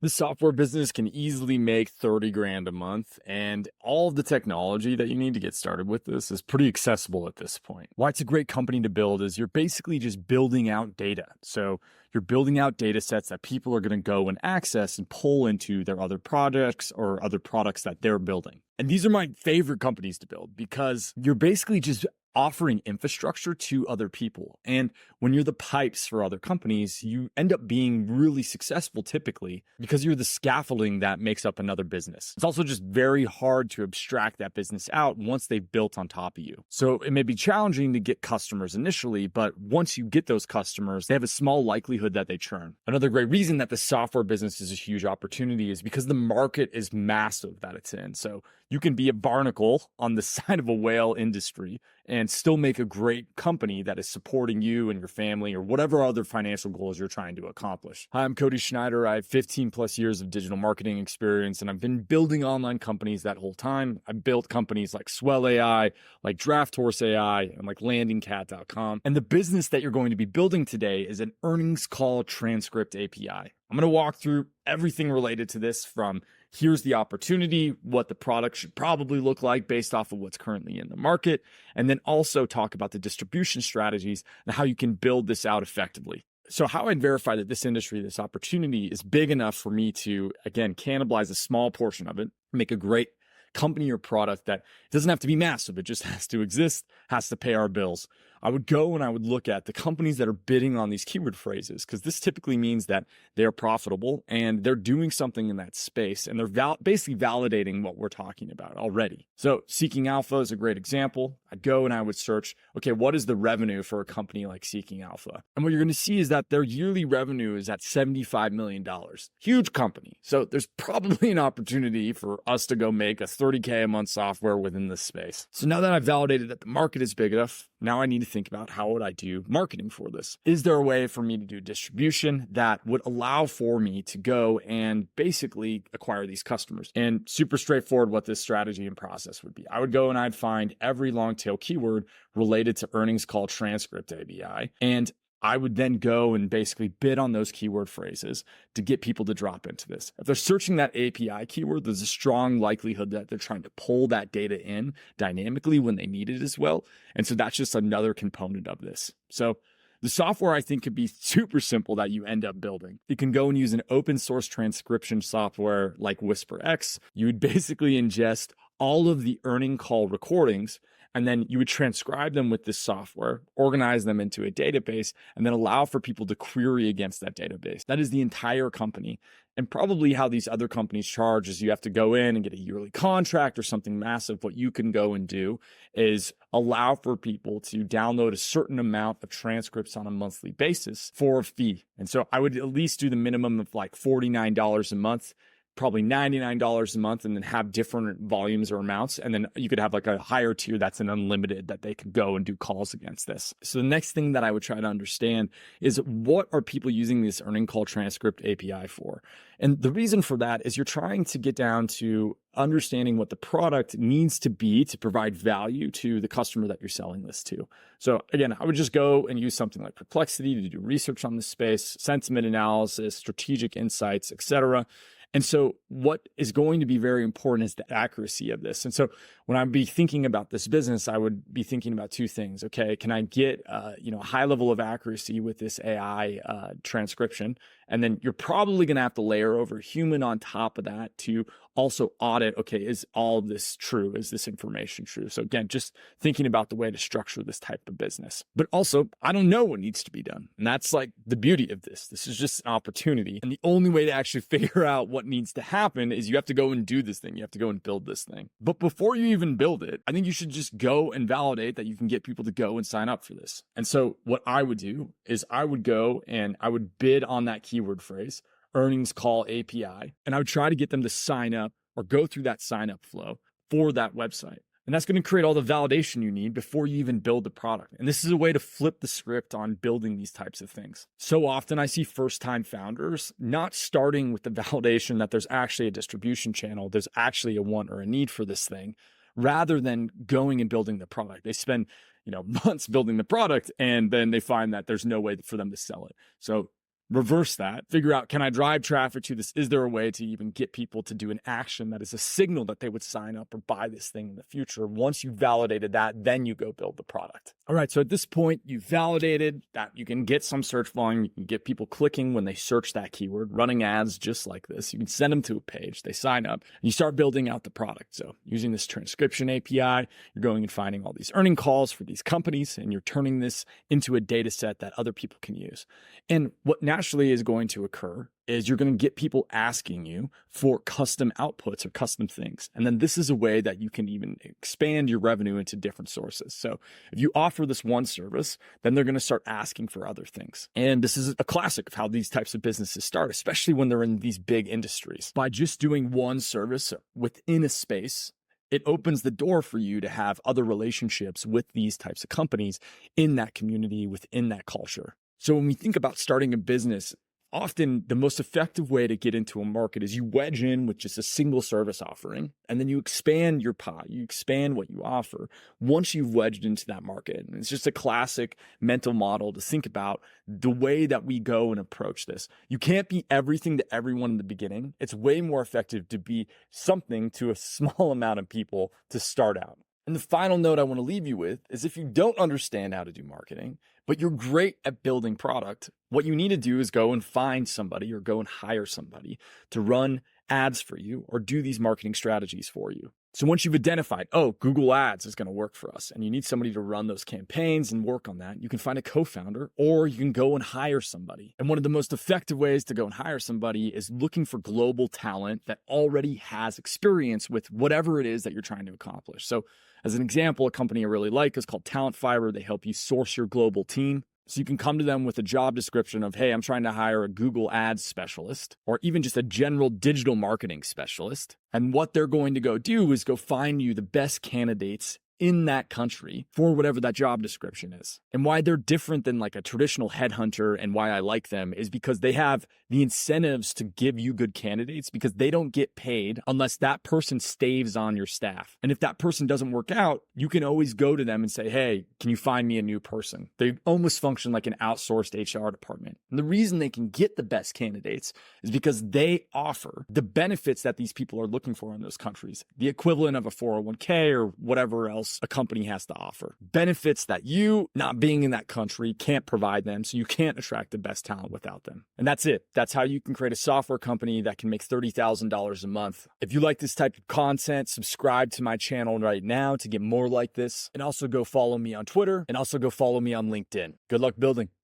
The software business can easily make 30 grand a month, and all of the technology that you need to get started with this is pretty accessible at this point. Why it's a great company to build is you're basically just building out data. So you're building out data sets that people are going to go and access and pull into their other projects or other products that they're building. And these are my favorite companies to build because you're basically just offering infrastructure to other people. And when you're the pipes for other companies, you end up being really successful typically because you're the scaffolding that makes up another business. It's also just very hard to abstract that business out once they've built on top of you. So it may be challenging to get customers initially, but once you get those customers, they have a small likelihood that they churn. Another great reason that the software business is a huge opportunity is because the market is massive that it's in. So you can be a barnacle on the side of a whale industry and still make a great company that is supporting you and your family or whatever other financial goals you're trying to accomplish. Hi, I'm Cody Schneider. I have 15 plus years of digital marketing experience, and I've been building online companies that whole time. I built companies like Swell AI, like Draft Horse AI, and like landingcat.com. And the business that you're going to be building today is an earnings call transcript API. I'm going to walk through everything related to this from here's the opportunity, what the product should probably look like based off of what's currently in the market, and then also talk about the distribution strategies and how you can build this out effectively. So how I'd verify that this industry, this opportunity is big enough for me to, again, cannibalize a small portion of it, make a great company or product that doesn't have to be massive. It just has to exist, has to pay our bills. I would go and I would look at the companies that are bidding on these keyword phrases, because this typically means that they're profitable and they're doing something in that space, and they're basically validating what we're talking about already. So Seeking Alpha is a great example. I'd go and I would search, okay, what is the revenue for a company like Seeking Alpha? And what you're going to see is that their yearly revenue is at $75 million. Huge company. So there's probably an opportunity for us to go make a $30K a month software within this space. So now that I've validated that the market is big enough, now I need to think about how would I do marketing for this? Is there a way for me to do distribution that would allow for me to go and basically acquire these customers? And super straightforward what this strategy and process would be. I would go and I'd find every long tail keyword related to earnings call transcript API, and I would then go and basically bid on those keyword phrases to get people to drop into this. If they're searching that API keyword, there's a strong likelihood that they're trying to pull that data in dynamically when they need it as well. And so that's just another component of this. So the software I think could be super simple that you end up building. You can go and use an open source transcription software like WhisperX. You would basically ingest all of the earning call recordings, and then you would transcribe them with this software, organize them into a database, and then allow for people to query against that database. That is the entire company. And probably how these other companies charge is you have to go in and get a yearly contract or something massive. What you can go and do is allow for people to download a certain amount of transcripts on a monthly basis for a fee. And so I would at least do the minimum of like $49 a month, probably $99 a month, and then have different volumes or amounts. And then you could have like a higher tier that's an unlimited that they could go and do calls against this. So the next thing that I would try to understand is what are people using this earning call transcript API for? And the reason for that is you're trying to get down to understanding what the product needs to be to provide value to the customer that you're selling this to. So again, I would just go and use something like Perplexity to do research on this space, sentiment analysis, strategic insights, etc. And so what is going to be very important is the accuracy of this. And so when I'd be thinking about this business, I would be thinking about two things. Okay, can I get a high level of accuracy with this AI transcription? And then you're probably going to have to layer over human on top of that to also audit, okay, is all of this true? Is this information true? So again, just thinking about the way to structure this type of business. But also, I don't know what needs to be done. And that's like the beauty of this. This is just an opportunity. And the only way to actually figure out what needs to happen is you have to go and do this thing. You have to go and build this thing. But before you even build it, I think you should just go and validate that you can get people to go and sign up for this. And so what I would do is I would go and I would bid on that keyword phrase, earnings call API, and I would try to get them to sign up or go through that sign up flow for that website. And that's going to create all the validation you need before you even build the product. And this is a way to flip the script on building these types of things. So often I see first-time founders not starting with the validation that there's actually a distribution channel, there's actually a want or a need for this thing, rather than going and building the product. They spend months building the product, and then they find that there's no way for them to sell it. So reverse that, figure out, can I drive traffic to this? Is there a way to even get people to do an action that is a signal that they would sign up or buy this thing in the future? Once you've validated that, then you go build the product. All right, so at this point, you've validated that you can get some search volume, you can get people clicking when they search that keyword, running ads just like this. You can send them to a page, they sign up, and you start building out the product. So using this transcription API, you're going and finding all these earning calls for these companies, and you're turning this into a data set that other people can use. And what naturally is going to occur is you're going to get people asking you for custom outputs or custom things. And then this is a way that you can even expand your revenue into different sources. So if you offer this one service, then they're going to start asking for other things. And this is a classic of how these types of businesses start, especially when they're in these big industries. By just doing one service within a space, it opens the door for you to have other relationships with these types of companies in that community, within that culture. So when we think about starting a business, often the most effective way to get into a market is you wedge in with just a single service offering, and then you expand your pie, you expand what you offer once you've wedged into that market. And it's just a classic mental model to think about the way that we go and approach this. You can't be everything to everyone in the beginning. It's way more effective to be something to a small amount of people to start out. And the final note I want to leave you with is, if you don't understand how to do marketing, but you're great at building product, what you need to do is go and find somebody or go and hire somebody to run ads for you or do these marketing strategies for you. So once you've identified, oh, Google Ads is going to work for us, and you need somebody to run those campaigns and work on that, you can find a co-founder, or you can go and hire somebody. And one of the most effective ways to go and hire somebody is looking for global talent that already has experience with whatever it is that you're trying to accomplish. So as an example, a company I really like is called Talent Fiber. They help you source your global team. So you can come to them with a job description of, hey, I'm trying to hire a Google Ads specialist, or even just a general digital marketing specialist. And what they're going to go do is go find you the best candidates in that country for whatever that job description is. And why they're different than like a traditional headhunter, and why I like them, is because they have the incentives to give you good candidates, because they don't get paid unless that person stays on your staff. And if that person doesn't work out, you can always go to them and say, hey, can you find me a new person? They almost function like an outsourced HR department. And the reason they can get the best candidates is because they offer the benefits that these people are looking for in those countries, the equivalent of a 401k or whatever else a company has to offer. Benefits that you, not being in that country, can't provide them, so you can't attract the best talent without them. And that's it. That's how you can create a software company that can make $30,000 a month. If you like this type of content, subscribe to my channel right now to get more like this. And also go follow me on Twitter, and also go follow me on LinkedIn. Good luck building.